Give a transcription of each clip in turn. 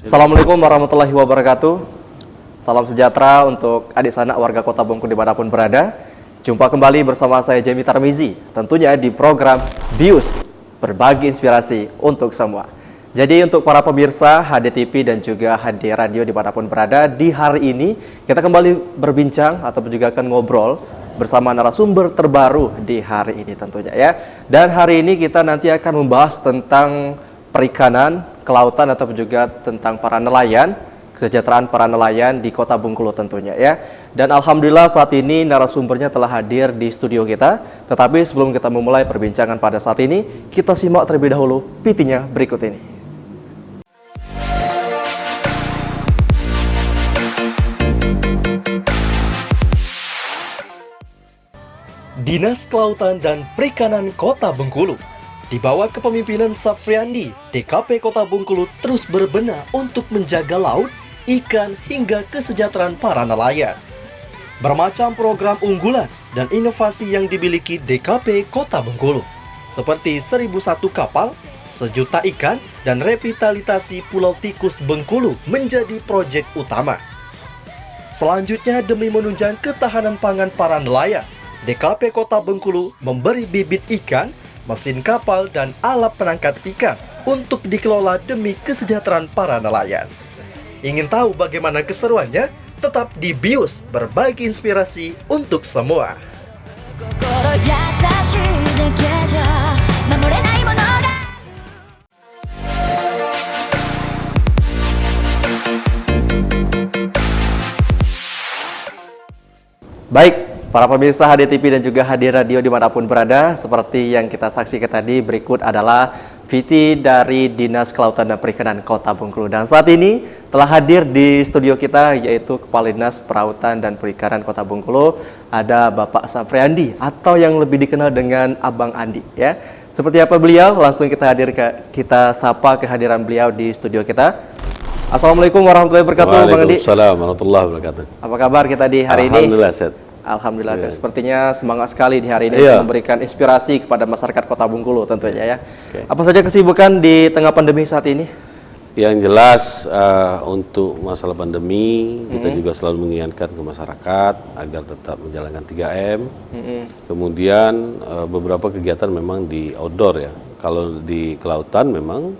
Assalamualaikum warahmatullahi wabarakatuh. Salam sejahtera untuk adik sanak warga Kota Bengkulu dimanapun berada. Jumpa kembali bersama saya Jamie Tarmizi, tentunya di program BIUS, berbagi inspirasi untuk semua. Jadi untuk para pemirsa HDTV dan juga HD Radio dimanapun berada, di hari ini kita kembali berbincang ataupun juga akan ngobrol bersama narasumber terbaru di hari ini tentunya ya. Dan hari ini kita nanti akan membahas tentang perikanan, kelautan ataupun juga tentang para nelayan, kesejahteraan para nelayan di Kota Bengkulu tentunya ya. Dan alhamdulillah saat ini narasumbernya telah hadir di studio kita. Tetapi sebelum kita memulai perbincangan pada saat ini, kita simak terlebih dahulu PT-nya berikut ini. Dinas Kelautan dan Perikanan Kota Bengkulu di bawah kepemimpinan Safriandi, DKP Kota Bengkulu terus berbenah untuk menjaga laut, ikan, hingga kesejahteraan para nelayan. Bermacam program unggulan dan inovasi yang dimiliki DKP Kota Bengkulu, seperti 1001 kapal, 1 juta ikan, dan revitalisasi Pulau Tikus Bengkulu menjadi proyek utama. Selanjutnya, demi menunjang ketahanan pangan para nelayan, DKP Kota Bengkulu memberi bibit ikan, mesin kapal, dan alat penangkap ikan untuk dikelola demi kesejahteraan para nelayan. Ingin tahu bagaimana keseruannya? Tetap di BIUS, berbagi inspirasi untuk semua. Baik, para pemirsa HDTV dan juga HD Radio dimanapun berada, seperti yang kita saksikan tadi, berikut adalah VT dari Dinas Kelautan dan Perikanan Kota Bengkulu. Dan saat ini telah hadir di studio kita, yaitu Kepala Dinas Perautan dan Perikanan Kota Bengkulu, ada Bapak Safriandi, atau yang lebih dikenal dengan Abang Andi. Ya, seperti apa beliau? Langsung kita sapa kehadiran beliau di studio kita. Assalamualaikum warahmatullahi wabarakatuh, Bang Andi. Waalaikumsalam warahmatullahi wabarakatuh. Apa kabar kita di hari ini? Alhamdulillah sehat. Alhamdulillah, saya sepertinya semangat sekali di hari ini untuk memberikan inspirasi kepada masyarakat Kota Bengkulu tentunya ya. Apa saja kesibukan di tengah pandemi saat ini? Yang jelas untuk masalah pandemi, kita juga selalu mengingatkan ke masyarakat agar tetap menjalankan 3M. Kemudian beberapa kegiatan memang di outdoor ya. Kalau di kelautan memang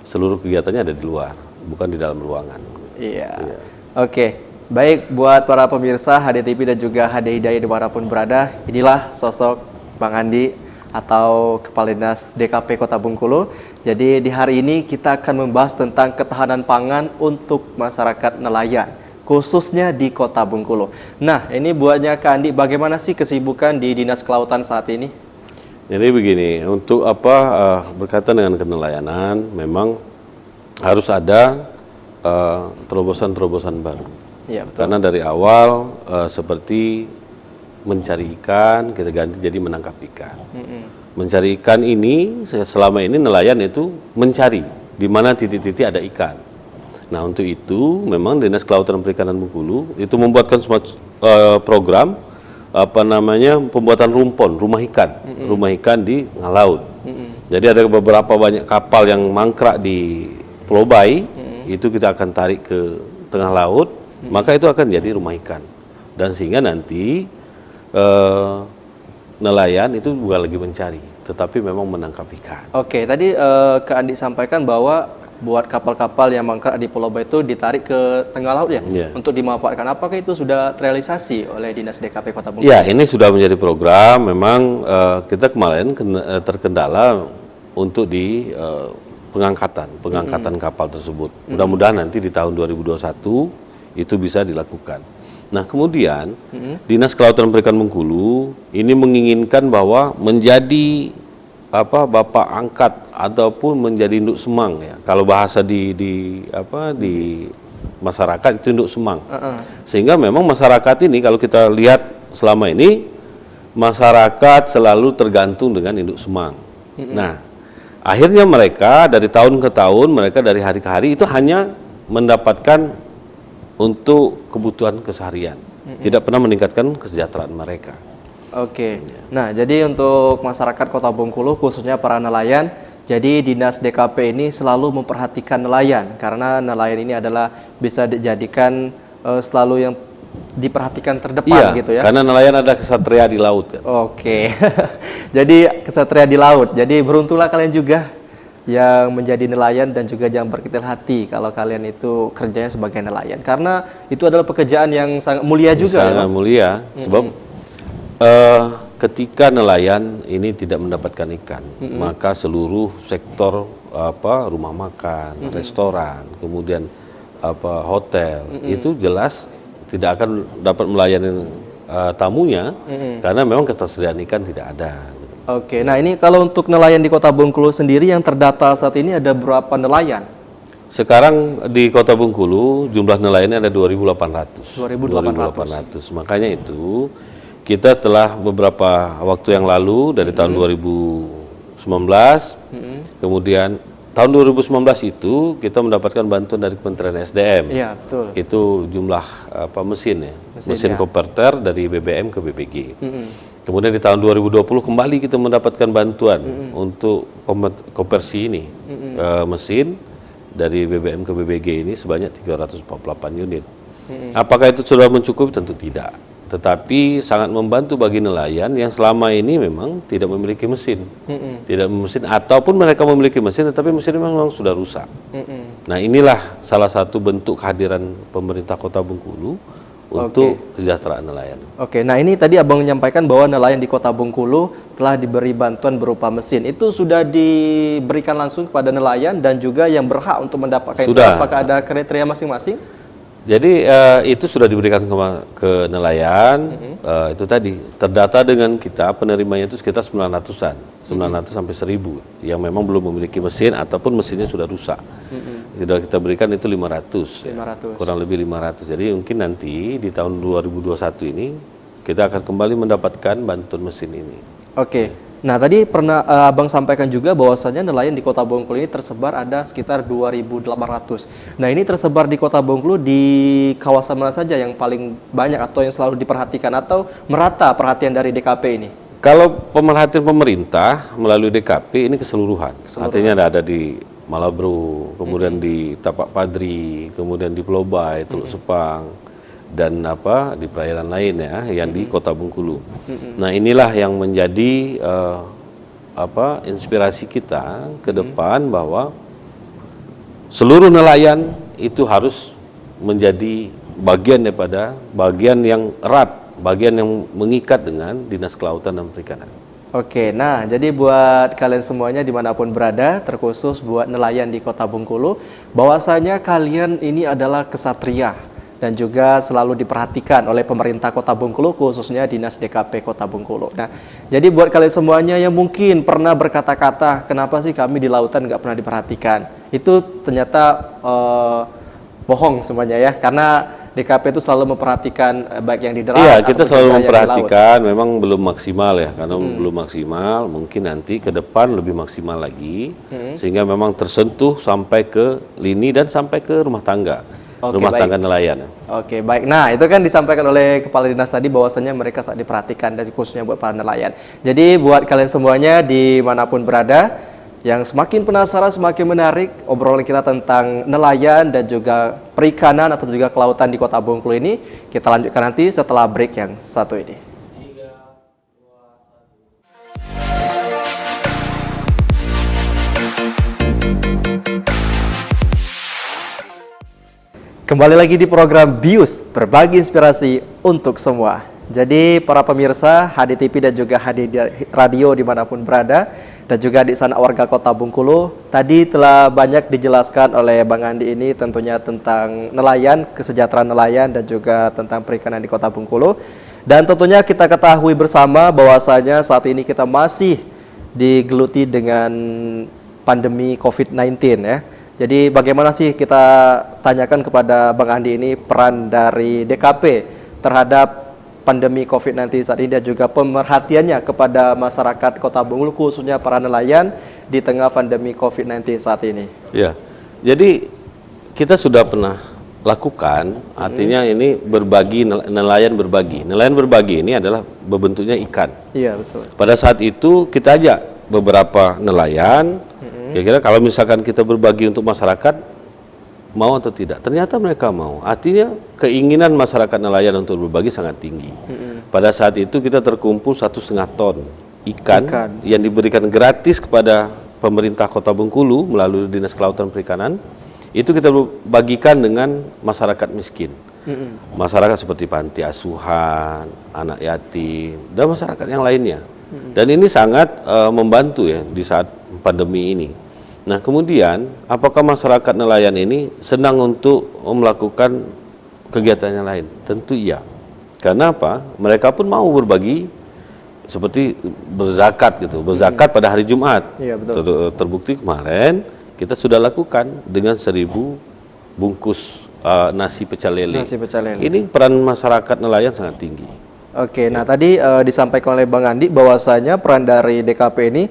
seluruh kegiatannya ada di luar, bukan di dalam ruangan. Iya. Oke. Baik, buat para pemirsa HDTV dan juga HD Hidayah dimanapun berada, inilah sosok Bang Andi atau Kepala Dinas DKP Kota Bengkulu. Jadi di hari ini kita akan membahas tentang ketahanan pangan untuk masyarakat nelayan, khususnya di Kota Bengkulu. Nah, ini buatnya Kak Andi, bagaimana sih kesibukan di Dinas Kelautan saat ini? Jadi begini, untuk berkaitan dengan kenelayanan, memang harus ada terobosan-terobosan baru. Ya, karena dari awal seperti mencari ikan, kita ganti jadi menangkap ikan. Mencari ikan ini, selama ini nelayan itu mencari di mana titik-titik ada ikan. Nah, untuk itu memang Dinas Kelautan dan Perikanan Bengkulu itu membuatkan program pembuatan rumpon, rumah ikan di tengah laut. Jadi ada beberapa banyak kapal yang mangkrak di Pulau Bai, itu kita akan tarik ke tengah laut. Maka itu akan jadi rumah ikan, dan sehingga nanti nelayan itu bukan lagi mencari, tetapi memang menangkap ikan. Oke, tadi Kak Andi sampaikan bahwa buat kapal-kapal yang mangkrak di Pulau Bai itu ditarik ke tengah laut ya, untuk dimanfaatkan. Apakah itu sudah terrealisasi oleh Dinas DKP Kota Bengkulu? Ya, ini sudah menjadi program. Memang kita kemarin terkendala untuk di pengangkatan kapal tersebut. Mudah-mudahan nanti di tahun 2021 itu bisa dilakukan. Nah, kemudian Dinas Kelautan dan Perikanan Bengkulu ini menginginkan bahwa menjadi bapak angkat ataupun menjadi induk semang ya. Kalau bahasa di masyarakat itu induk semang. Sehingga memang masyarakat ini kalau kita lihat selama ini masyarakat selalu tergantung dengan induk semang. Nah, akhirnya mereka dari tahun ke tahun, mereka dari hari ke hari itu hanya mendapatkan untuk kebutuhan keseharian, tidak pernah meningkatkan kesejahteraan mereka. Oke. Nah, jadi untuk masyarakat Kota Bengkulu, khususnya para nelayan, Jadi Dinas DKP ini selalu memperhatikan nelayan karena nelayan ini adalah bisa dijadikan selalu yang diperhatikan terdepan Iya, gitu ya. karena nelayan ada kesatria di laut kan. Oke. Jadi kesatria di laut. Jadi beruntunglah kalian juga yang menjadi nelayan dan juga jangan berkecil hati kalau kalian itu kerjanya sebagai nelayan karena itu adalah pekerjaan yang sangat mulia juga ya, Sangat Bang? mulia sebab ketika nelayan ini tidak mendapatkan ikan, maka seluruh sektor rumah makan, restoran, kemudian hotel itu jelas tidak akan dapat melayani tamunya karena memang ketersediaan ikan tidak ada. Oke, nah ini kalau untuk nelayan di Kota Bengkulu sendiri yang terdata saat ini ada berapa nelayan? Sekarang di Kota Bengkulu jumlah nelayannya ada 2.800. 2.800. Makanya itu kita telah beberapa waktu yang lalu dari tahun 2019, kemudian tahun 2019 itu kita mendapatkan bantuan dari Kementerian SDM. Iya, betul. Itu jumlah mesin ya, mesin ya. konverter dari BBM ke BBG. Kemudian di tahun 2020 kembali kita mendapatkan bantuan untuk konversi ini mesin dari BBM ke BBG ini sebanyak 348 unit. Apakah itu sudah mencukupi? Tentu tidak. Tetapi sangat membantu bagi nelayan yang selama ini memang tidak memiliki mesin, tidak mesin ataupun mereka memiliki mesin tetapi mesin memang sudah rusak. Nah inilah salah satu bentuk kehadiran pemerintah Kota Bengkulu untuk kesejahteraan nelayan. Oke, nah ini tadi Abang menyampaikan bahwa nelayan di Kota Bengkulu telah diberi bantuan berupa mesin. Itu sudah diberikan langsung kepada nelayan dan juga yang berhak untuk mendapatkan itu. Sudah. Apakah ada kriteria masing-masing? Jadi itu sudah diberikan ke nelayan. Itu tadi terdata dengan kita penerimanya itu sekitar 900-an, 900 sampai 1.000 yang memang belum memiliki mesin ataupun mesinnya sudah rusak. Sudah kita berikan itu 500, 500. kurang lebih 500. Jadi mungkin nanti di tahun 2021 ini kita akan kembali mendapatkan bantuan mesin ini. Oke. Nah, tadi pernah Abang sampaikan juga bahwasanya nelayan di Kota Bengkulu ini tersebar ada sekitar 2.800. Nah, ini tersebar di Kota Bengkulu di kawasan mana saja yang paling banyak atau yang selalu diperhatikan atau merata perhatian dari DKP ini? Kalau pemerhatian pemerintah melalui DKP ini keseluruhan. Artinya ada di Malabro, kemudian di Tapak Padri, kemudian di Pulau Bay, Teluk Sepang, dan di perairan lain ya yang di Kota Bengkulu. Nah inilah yang menjadi inspirasi kita ke depan bahwa seluruh nelayan itu harus menjadi bagian daripada bagian yang erat, bagian yang mengikat dengan Dinas Kelautan dan Perikanan. Oke, nah jadi buat kalian semuanya dimanapun berada, terkhusus buat nelayan di Kota Bengkulu, bahwasanya kalian ini adalah kesatria dan juga selalu diperhatikan oleh pemerintah Kota Bengkulu, khususnya Dinas DKP Kota Bengkulu. Nah, jadi buat kalian semuanya yang mungkin pernah berkata-kata, kenapa sih kami di lautan nggak pernah diperhatikan? Itu ternyata bohong semuanya ya, karena DKP itu selalu memperhatikan baik yang di darat. Iya, kita selalu memperhatikan, memang belum maksimal ya, karena belum maksimal, mungkin nanti ke depan lebih maksimal lagi, sehingga memang tersentuh sampai ke lini dan sampai ke rumah tangga. Rumah tangga nelayan. Oke, baik. Nah, itu kan disampaikan oleh Kepala Dinas tadi bahwasanya mereka sangat diperhatikan dan khususnya buat para nelayan. Jadi buat kalian semuanya dimanapun berada, yang semakin penasaran, semakin menarik obrolan kita tentang nelayan dan juga perikanan atau juga kelautan di Kota Bengkulu ini, kita lanjutkan nanti setelah break yang satu ini. Kembali lagi di program BIUS, berbagi inspirasi untuk semua. Jadi para pemirsa HDTV dan juga HD Radio dimanapun berada, dan juga di sana warga Kota Bengkulu, tadi telah banyak dijelaskan oleh Bang Andi ini tentunya tentang nelayan, kesejahteraan nelayan dan juga tentang perikanan di Kota Bengkulu. Dan tentunya kita ketahui bersama bahwasanya saat ini kita masih digeluti dengan pandemi COVID-19 ya. Jadi bagaimana sih, kita tanyakan kepada Bang Andi ini peran dari DKP terhadap pandemi COVID-19 saat ini dan juga pemerhatiannya kepada masyarakat Kota Bengkulu khususnya para nelayan di tengah pandemi COVID-19 saat ini. Ya, jadi kita sudah pernah lakukan, artinya ini berbagi, nelayan berbagi. Nelayan berbagi ini adalah berbentuknya ikan. Iya, betul. Pada saat itu kita ajak beberapa nelayan Kira-kira kalau misalkan kita berbagi untuk masyarakat, mau atau tidak? Ternyata mereka mau. Artinya keinginan masyarakat nelayan untuk berbagi sangat tinggi. Pada saat itu kita terkumpul 1,5 ton ikan yang diberikan gratis kepada pemerintah Kota Bengkulu melalui Dinas Kelautan Perikanan. Itu kita bagikan dengan masyarakat miskin. Masyarakat seperti panti asuhan, anak yatim, dan masyarakat yang lainnya. Dan ini sangat membantu ya di saat pandemi ini. Nah kemudian, apakah masyarakat nelayan ini senang untuk melakukan kegiatan yang lain? Tentu iya. Karena apa? Mereka pun mau berbagi seperti berzakat gitu, berzakat pada hari Jumat. Iya, betul. Terbukti kemarin kita sudah lakukan dengan 1.000 bungkus nasi pecel lele. Nasi pecel lele. Ini peran masyarakat nelayan sangat tinggi. Oke, nah tadi disampaikan oleh Bang Andi bahwasanya peran dari DKP ini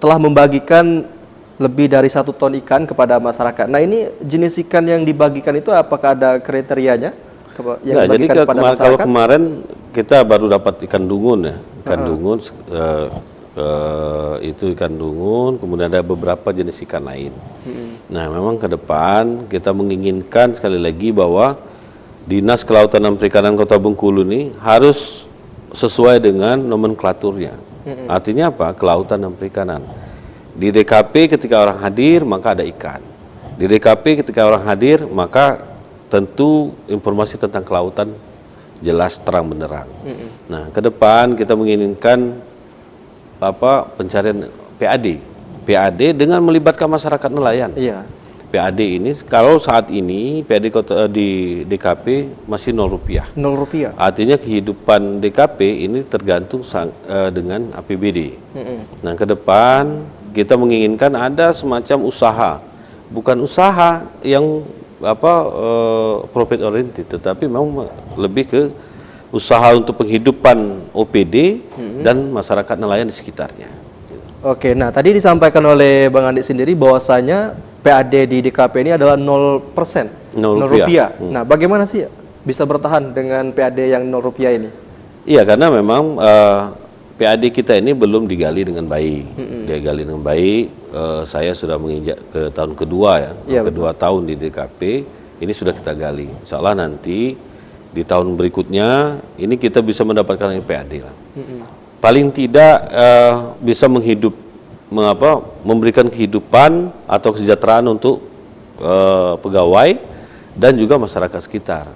telah membagikan lebih dari 1 ton ikan kepada masyarakat. Nah ini jenis ikan yang dibagikan itu apakah ada kriterianya? Yang Jadi kalau kemarin kita baru dapat ikan dungun ya, ikan dungun itu ikan dungun, kemudian ada beberapa jenis ikan lain. Nah memang ke depan kita menginginkan sekali lagi bahwa Dinas Kelautan dan Perikanan Kota Bengkulu ini harus sesuai dengan nomenklaturnya. Artinya apa? Kelautan dan Perikanan. Di DKP ketika orang hadir maka ada ikan. Di DKP ketika orang hadir maka tentu informasi tentang kelautan jelas terang benderang. Nah, ke depan kita menginginkan pencarian PAD dengan melibatkan masyarakat nelayan. Iya. PAD ini kalau saat ini PAD di DKP masih Rp0. Rp0. Artinya kehidupan DKP ini tergantung dengan APBD. Nah, ke depan kita menginginkan ada semacam usaha, bukan usaha yang profit oriented, tetapi memang lebih ke usaha untuk penghidupan OPD dan masyarakat nelayan di sekitarnya. Oke, nah tadi disampaikan oleh Bang Andi sendiri bahwasanya PAD di DKP ini adalah 0%, Rp0. Nah, bagaimana sih bisa bertahan dengan PAD yang Rp0 ini? Iya, karena memang PAD kita ini belum digali dengan baik. Digali dengan baik, saya sudah menginjak ke tahun kedua ya, kedua tahun di DKP, ini sudah kita gali. Insya Allah nanti di tahun berikutnya ini kita bisa mendapatkan PAD lah. Paling tidak bisa memberikan kehidupan atau kesejahteraan untuk pegawai dan juga masyarakat sekitar.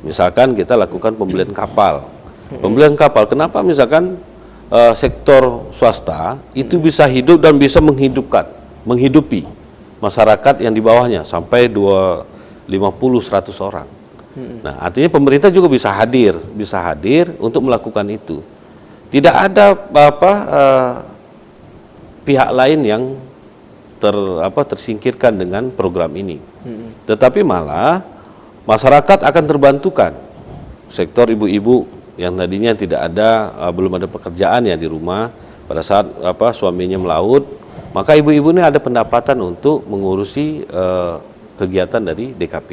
Misalkan kita lakukan pembelian kapal. Pembelian kapal, kenapa misalkan sektor swasta itu bisa hidup dan bisa menghidupi masyarakat yang di bawahnya sampai 50-100 orang. Nah, artinya pemerintah juga bisa hadir untuk melakukan itu. Tidak ada pihak lain yang tersingkirkan dengan program ini. Tetapi malah masyarakat akan terbantukan. Sektor ibu-ibu yang tadinya belum ada pekerjaan ya di rumah, pada saat suaminya melaut, maka ibu-ibu ini ada pendapatan untuk mengurusi kegiatan dari DKP.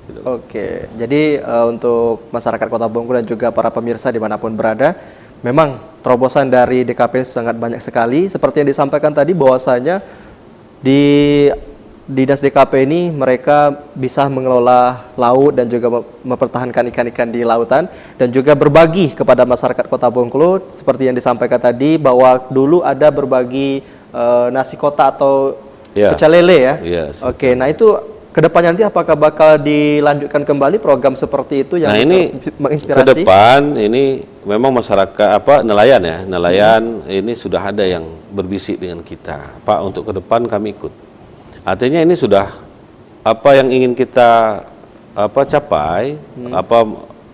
Gitu. Oke, jadi untuk masyarakat Kota Bengkulu dan juga para pemirsa dimanapun berada, memang terobosan dari DKP sangat banyak sekali. Seperti yang disampaikan tadi bahwasanya di Dinas DKP ini mereka bisa mengelola laut dan juga mempertahankan ikan-ikan di lautan dan juga berbagi kepada masyarakat Kota Bengkulu seperti yang disampaikan tadi bahwa dulu ada berbagi nasi kota atau pecel lele ya. Yes. Oke, nah itu kedepannya nanti apakah bakal dilanjutkan kembali program seperti itu yang bisa menginspirasi? Ke depan ini memang masyarakat nelayan ini sudah ada yang berbisik dengan kita, Pak, untuk ke depan kami ikut. Artinya ini sudah apa yang ingin kita capai,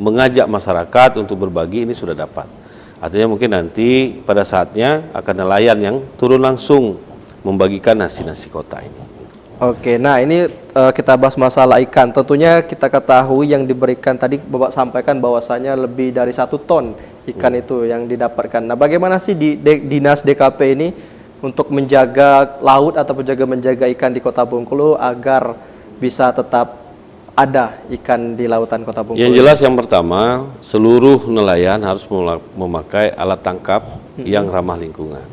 mengajak masyarakat untuk berbagi ini sudah dapat. Artinya mungkin nanti pada saatnya akan nelayan yang turun langsung membagikan nasi-nasi kota ini. Oke, nah ini kita bahas masalah ikan. Tentunya kita ketahui yang diberikan tadi Bapak sampaikan bahwasanya lebih dari 1 ton ikan itu yang didapatkan. Nah, bagaimana sih di Dinas DKP ini untuk menjaga laut atau menjaga ikan di Kota Bengkulu agar bisa tetap ada ikan di lautan Kota Bengkulu? Yang jelas yang pertama, seluruh nelayan harus memakai alat tangkap yang ramah lingkungan.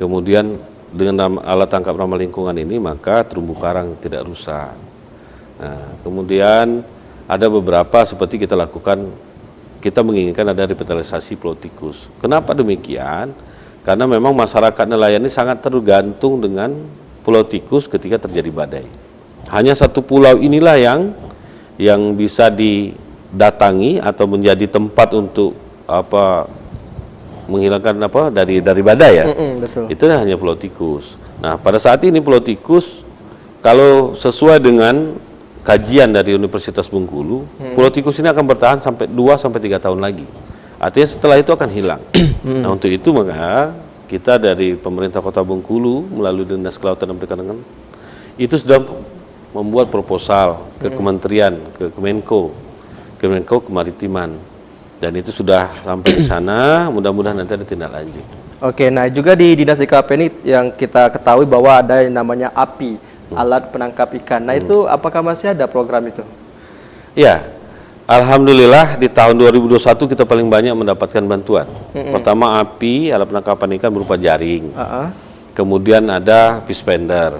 Kemudian dengan alat tangkap ramah lingkungan ini, maka terumbu karang tidak rusak. Nah, kemudian ada beberapa seperti kita lakukan, kita menginginkan ada revitalisasi pulau tikus. Kenapa demikian? Karena memang masyarakat nelayan ini sangat tergantung dengan pulau tikus ketika terjadi badai. Hanya satu pulau inilah yang bisa didatangi atau menjadi tempat untuk menghilangkan dari badai ya. Betul. Itu hanya pulau tikus. Nah, pada saat ini pulau tikus kalau sesuai dengan kajian dari Universitas Bengkulu, pulau tikus ini akan bertahan sampai 2 sampai 3 tahun lagi. Artinya setelah itu akan hilang. Nah, untuk itu maka kita dari pemerintah Kota Bengkulu melalui Dinas Kelautan dan Perikanan itu sudah membuat proposal ke kementerian, ke Kemenko Kemaritiman, dan itu sudah sampai di sana. Mudah-mudahan nanti ada tindak lanjut. Oke, nah juga di Dinas DKP ini yang kita ketahui bahwa ada yang namanya API, alat penangkap ikan. Nah itu apakah masih ada program itu? Ya, alhamdulillah di tahun 2021 kita paling banyak mendapatkan bantuan. Pertama API, alat penangkapan ikan berupa jaring. Kemudian ada fish spender.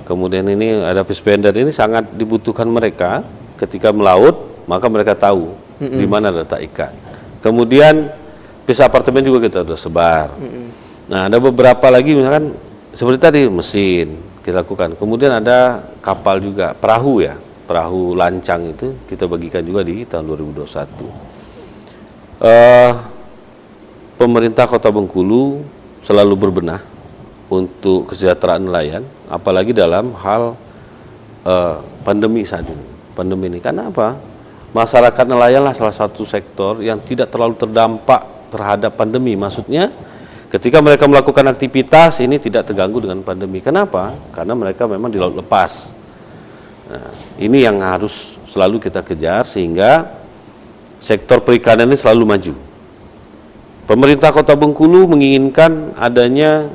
Kemudian ini ada fish spender, ini sangat dibutuhkan mereka ketika melaut, maka mereka tahu di mana letak ikan. Kemudian fish apartemen juga kita sudah sebar. Nah, ada beberapa lagi misalkan seperti tadi mesin kita lakukan. Kemudian ada kapal juga, perahu ya, perahu lancang itu kita bagikan juga di tahun 2021. Pemerintah Kota Bengkulu selalu berbenah untuk kesejahteraan nelayan, apalagi dalam hal pandemi saat ini. Pandemi ini karena apa? Masyarakat nelayanlah salah satu sektor yang tidak terlalu terdampak terhadap pandemi. Maksudnya ketika mereka melakukan aktivitas ini tidak terganggu dengan pandemi. Kenapa? Karena mereka memang di laut lepas. Nah, ini yang harus selalu kita kejar sehingga sektor perikanan ini selalu maju. Pemerintah Kota Bengkulu menginginkan adanya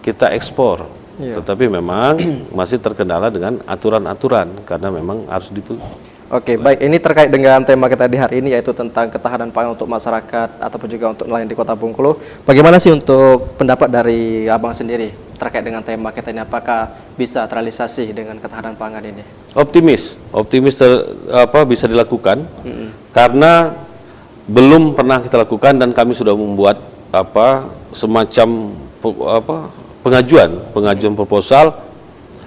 kita ekspor, tetapi memang masih terkendala dengan aturan-aturan karena memang harus Oke, baik. Ini terkait dengan tema kita di hari ini, yaitu tentang ketahanan pangan untuk masyarakat ataupun juga untuk nelayan di Kota Bengkulu. Bagaimana sih untuk pendapat dari Abang sendiri terkait dengan tema kita ini? Apakah bisa terrealisasi dengan ketahanan pangan ini? Optimis bisa dilakukan karena belum pernah kita lakukan dan kami sudah membuat semacam pengajuan proposal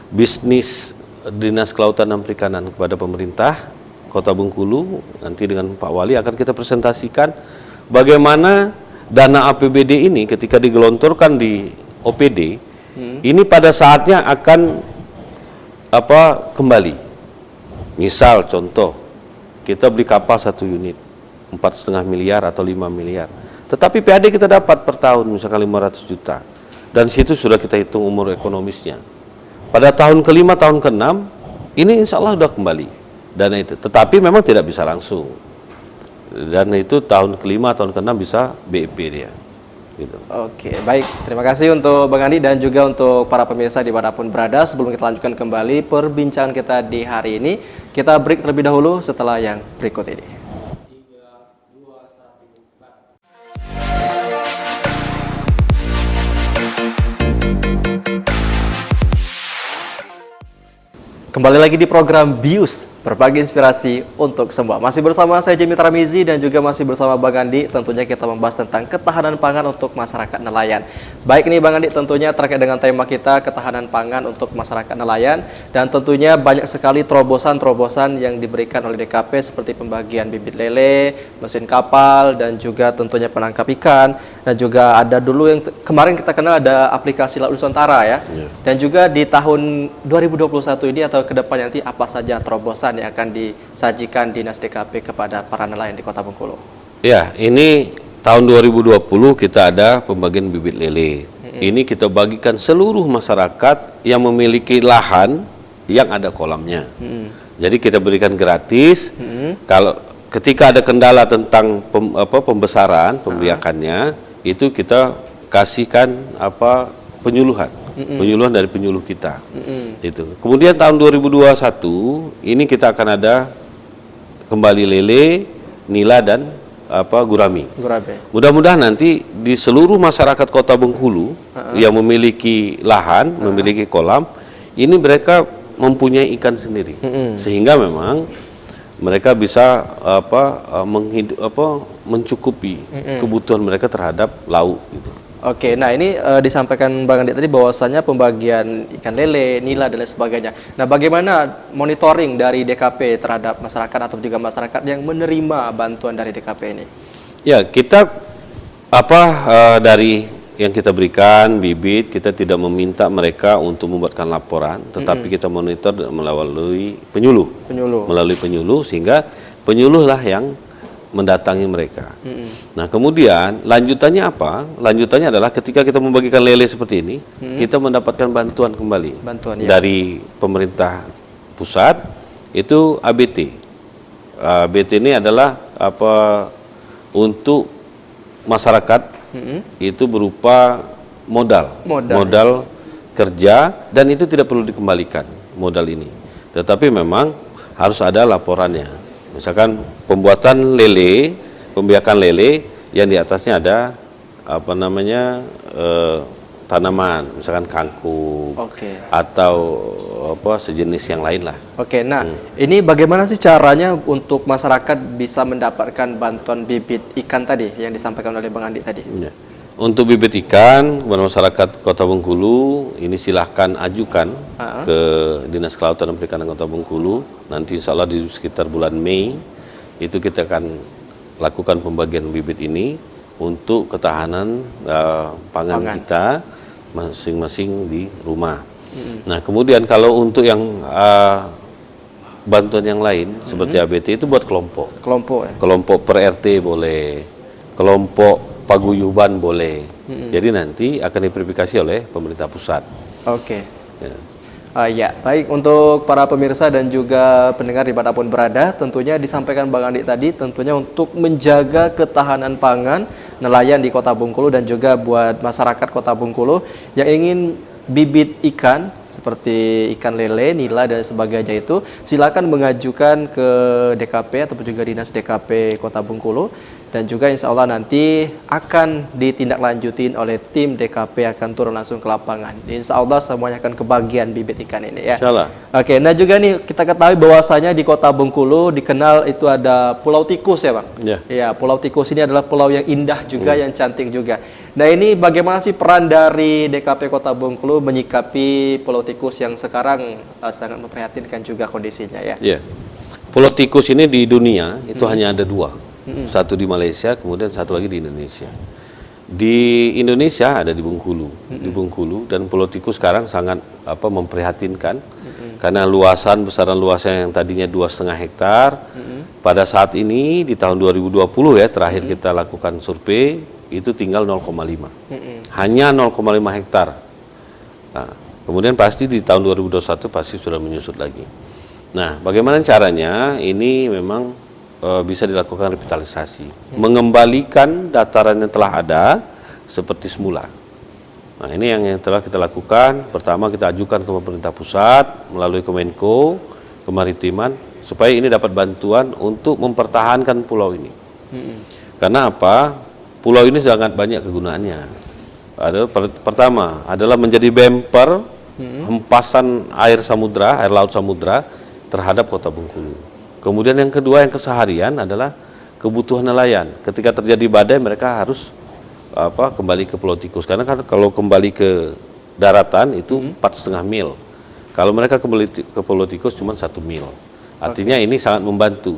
bisnis Dinas Kelautan dan Perikanan kepada pemerintah Kota Bengkulu. Nanti dengan Pak Wali akan kita presentasikan bagaimana dana APBD ini ketika digelontorkan di OPD ini pada saatnya akan kembali. Misal contoh kita beli kapal 1 unit 4,5 miliar atau 5 miliar, tetapi PAD kita dapat per tahun misalkan 500 juta. Dan situ sudah kita hitung umur ekonomisnya. Pada tahun ke-5, tahun ke-6, ini insya Allah sudah kembali dana itu. Tetapi memang tidak bisa langsung. Dana itu tahun ke-5, tahun ke-6 bisa BEP dia. Gitu. Oke, baik. Terima kasih untuk Bang Andi dan juga untuk para pemirsa dimanapun berada. Sebelum kita lanjutkan kembali perbincangan kita di hari ini, kita break terlebih dahulu setelah yang berikut ini. Kembali lagi di program BIUS, berbagi inspirasi untuk semua. Masih bersama saya Jimmy Tarmizi dan juga masih bersama Bang Andi. Tentunya kita membahas tentang ketahanan pangan untuk masyarakat nelayan. Baik nih Bang Andi, tentunya terkait dengan tema kita ketahanan pangan untuk masyarakat nelayan. Dan tentunya banyak sekali terobosan-terobosan yang diberikan oleh DKP seperti pembagian bibit lele, mesin kapal, dan juga tentunya penangkap ikan. Dan juga ada dulu yang kemarin kita kenal ada aplikasi Laut Nusantara ya. Dan juga di tahun 2021 ini atau ke depan nanti apa saja terobosan yang akan disajikan Dinas DKP kepada para nelayan di Kota Bengkulu? Ya, ini tahun 2020 kita ada pembagian bibit lele. Ini kita bagikan seluruh masyarakat yang memiliki lahan yang ada kolamnya. Jadi kita berikan gratis. Kalau ketika ada kendala tentang pembesaran, pembiakannya, itu kita kasihkan penyuluhan. Penyuluhan dari penyuluh kita. Itu. Kemudian tahun 2021 ini kita akan ada kembali lele, nila dan gurami. Gurabe. Mudah-mudahan nanti di seluruh masyarakat Kota Bengkulu yang memiliki lahan, memiliki kolam, ini mereka mempunyai ikan sendiri, sehingga memang mereka bisa mencukupi kebutuhan mereka terhadap laut. Gitu. Oke, nah ini disampaikan Bang Andi tadi bahwasanya pembagian ikan lele, nila dan lain sebagainya. Nah, bagaimana monitoring dari DKP terhadap masyarakat atau juga masyarakat yang menerima bantuan dari DKP ini? Ya, kita dari yang kita berikan bibit, kita tidak meminta mereka untuk membuatkan laporan, tetapi kita monitor melalui penyuluh. Melalui penyuluh, sehingga penyuluhlah yang mendatangi mereka. Nah, kemudian lanjutannya apa? Lanjutannya adalah ketika kita membagikan lele seperti ini, kita mendapatkan bantuan kembali dari pemerintah pusat, itu ABT. ABT ini adalah untuk masyarakat, itu berupa modal kerja, dan itu tidak perlu dikembalikan modal ini. Tetapi memang harus ada laporannya. Misalkan pembuatan lele, pembiakan lele yang di atasnya ada tanaman, misalkan kangkung, atau sejenis yang lain lah. Oke, nah ini bagaimana sih caranya untuk masyarakat bisa mendapatkan bantuan bibit ikan tadi yang disampaikan oleh Bang Andi tadi? Ya. Untuk bibit ikan, masyarakat Kota Bengkulu ini silahkan ajukan ke Dinas Kelautan dan Perikanan Kota Bengkulu. Nanti insya Allah di sekitar bulan Mei itu kita akan lakukan pembagian bibit ini untuk ketahanan pangan kita masing-masing di rumah. Nah, kemudian kalau untuk yang bantuan yang lain seperti ABT itu buat kelompok. Kelompok per RT boleh, kelompok paguyuban boleh. Jadi nanti akan diverifikasi oleh pemerintah pusat. Ya, baik, untuk para pemirsa dan juga pendengar dimanapun berada, tentunya disampaikan Bang Andi tadi, tentunya untuk menjaga ketahanan pangan nelayan di Kota Bengkulu dan juga buat masyarakat Kota Bengkulu yang ingin bibit ikan seperti ikan lele, nila dan sebagainya itu, silakan mengajukan ke DKP ataupun juga Dinas DKP Kota Bengkulu, dan juga insya Allah nanti akan ditindaklanjutin oleh tim DKP akan turun langsung ke lapangan. Insya Allah semuanya akan kebagian bibit ikan ini ya. Insyaallah. Oke, nah juga nih kita ketahui bahwasanya di Kota Bengkulu dikenal itu ada Pulau Tikus ya Bang? Ya, Pulau Tikus ini adalah pulau yang indah juga, yang cantik juga. Nah, ini bagaimana sih peran dari DKP Kota Bengkulu menyikapi Pulau Tikus yang sekarang sangat memprihatinkan juga kondisinya ya? Iya. Pulau Tikus ini di dunia itu hanya ada dua. Satu di Malaysia, kemudian satu lagi di Indonesia. Di Indonesia ada di Bengkulu, dan Pulau Tikus sekarang sangat memprihatinkan karena besaran luasan yang tadinya 2,5 hektar, pada saat ini di tahun 2020 ya terakhir kita lakukan survei itu tinggal 0,5, hanya 0,5 hektar. Nah, kemudian pasti di tahun 2021 pasti sudah menyusut lagi. Nah, bagaimana caranya? Ini memang bisa dilakukan revitalisasi, mengembalikan dataran yang telah ada seperti semula. Nah, ini yang telah kita lakukan. Pertama, kita ajukan ke pemerintah pusat melalui Kemenko Kemaritiman supaya ini dapat bantuan untuk mempertahankan pulau ini. Karena apa? Pulau ini sangat banyak kegunaannya. Pertama adalah menjadi bumper hempasan air laut samudra terhadap Kota Bengkulu. Kemudian yang kedua, yang keseharian adalah kebutuhan nelayan. Ketika terjadi badai, mereka harus kembali ke Pulau Tikus. Karena kan kalau kembali ke daratan itu 4,5 mil. Kalau mereka kembali ke Pulau Tikus cuma 1 mil. Artinya ini sangat membantu.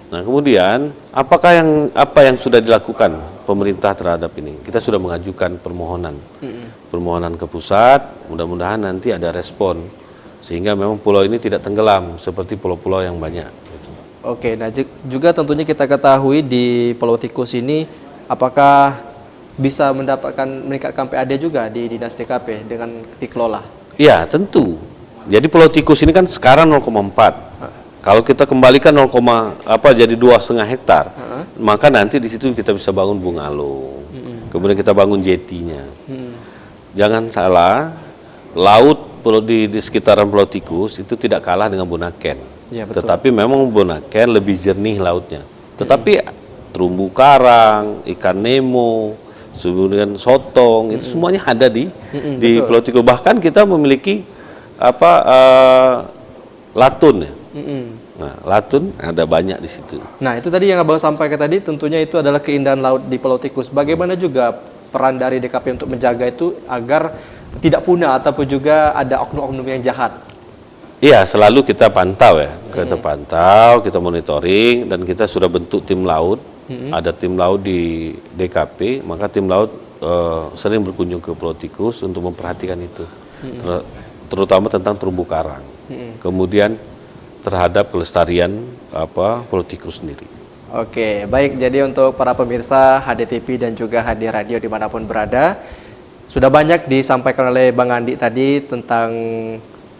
Nah, kemudian apa yang sudah dilakukan pemerintah terhadap ini? Kita sudah mengajukan permohonan ke pusat. Mudah-mudahan nanti ada respon sehingga memang pulau ini tidak tenggelam seperti pulau-pulau yang banyak. Oke, nah juga tentunya kita ketahui di Pulau Tikus ini apakah bisa meningkatkan PAD juga di Dinas DKP dengan dikelola? Iya, tentu. Jadi Pulau Tikus ini kan sekarang 0,4. Kalau kita kembalikan jadi 2,5 hektar, maka nanti di situ kita bisa bangun bungalow. Kemudian kita bangun jetinya. Jangan salah, laut di sekitaran Pulau Tikus itu tidak kalah dengan Bunaken. Ya, betul. Tetapi memang Bunaken lebih jernih lautnya. Tetapi terumbu karang, ikan nemo, kemudian sotong, itu semuanya ada di Pulau Tikul. Bahkan kita memiliki latun ya. Nah, latun ada banyak di situ. Nah, itu tadi yang Abang sampaikan tadi, tentunya itu adalah keindahan laut di Pulau Tikus. Bagaimana juga peran dari DKP untuk menjaga itu agar tidak punah ataupun juga ada oknum-oknum yang jahat? Iya, selalu kita pantau ya. Kita pantau, kita monitoring, dan kita sudah bentuk tim laut. Ada tim laut di DKP, maka tim laut sering berkunjung ke Pulau Tikus untuk memperhatikan itu. Terutama tentang terumbu karang. Kemudian terhadap kelestarian Pulau Tikus sendiri. Oke, baik. Jadi untuk para pemirsa HDTV dan juga HD Radio dimanapun berada, sudah banyak disampaikan oleh Bang Andi tadi tentang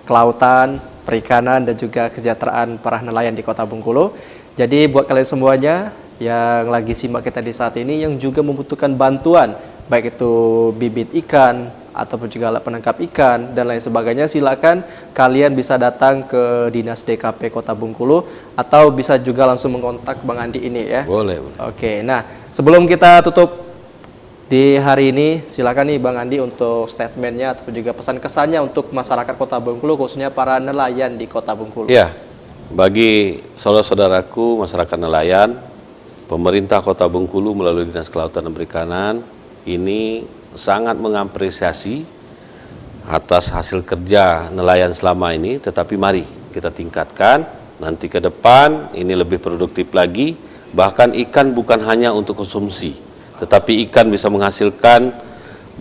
kelautan, perikanan, dan juga kesejahteraan para nelayan di Kota Bengkulu. Jadi buat kalian semuanya yang lagi simak kita di saat ini, yang juga membutuhkan bantuan, baik itu bibit ikan, ataupun juga alat penangkap ikan dan lain sebagainya, silakan kalian bisa datang ke Dinas DKP Kota Bengkulu atau bisa juga langsung mengontak Bang Andi ini ya. Boleh. Oke, nah sebelum kita tutup di hari ini, silakan nih Bang Andi untuk statementnya ataupun juga pesan kesannya untuk masyarakat Kota Bengkulu, khususnya para nelayan di Kota Bengkulu. Ya, bagi saudara-saudaraku masyarakat nelayan, pemerintah Kota Bengkulu melalui Dinas Kelautan dan Perikanan ini sangat mengapresiasi atas hasil kerja nelayan selama ini, tetapi mari kita tingkatkan nanti ke depan ini lebih produktif lagi. Bahkan ikan bukan hanya untuk konsumsi, tetapi ikan bisa menghasilkan,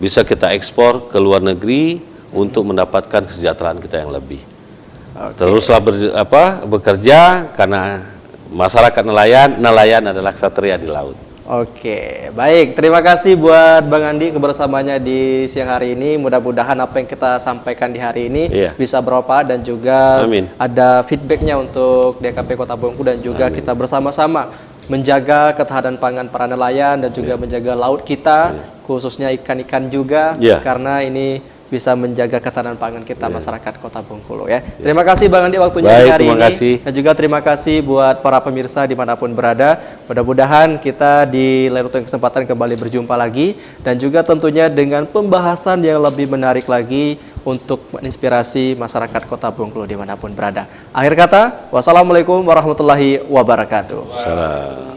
bisa kita ekspor ke luar negeri untuk mendapatkan kesejahteraan kita yang lebih. Teruslah bekerja, karena masyarakat nelayan adalah ksatria di laut. Oke, baik. Terima kasih buat Bang Andi kebersamaannya di siang hari ini. Mudah-mudahan apa yang kita sampaikan di hari ini bisa beropa dan juga ada feedbacknya untuk DKP Kota Bengkulu, dan juga kita bersama-sama menjaga ketahanan pangan para nelayan dan juga menjaga laut kita, khususnya ikan-ikan juga, karena ini bisa menjaga ketahanan pangan kita masyarakat Kota Bengkulu ya. Terima kasih Bang Andi waktunya di hari ini. Dan juga terima kasih buat para pemirsa dimanapun berada. Mudah-mudahan kita di lain waktu kesempatan kembali berjumpa lagi, dan juga tentunya dengan pembahasan yang lebih menarik lagi untuk menginspirasi masyarakat Kota Bengkulu dimanapun berada. Akhir kata, wassalamualaikum warahmatullahi wabarakatuh. Salam.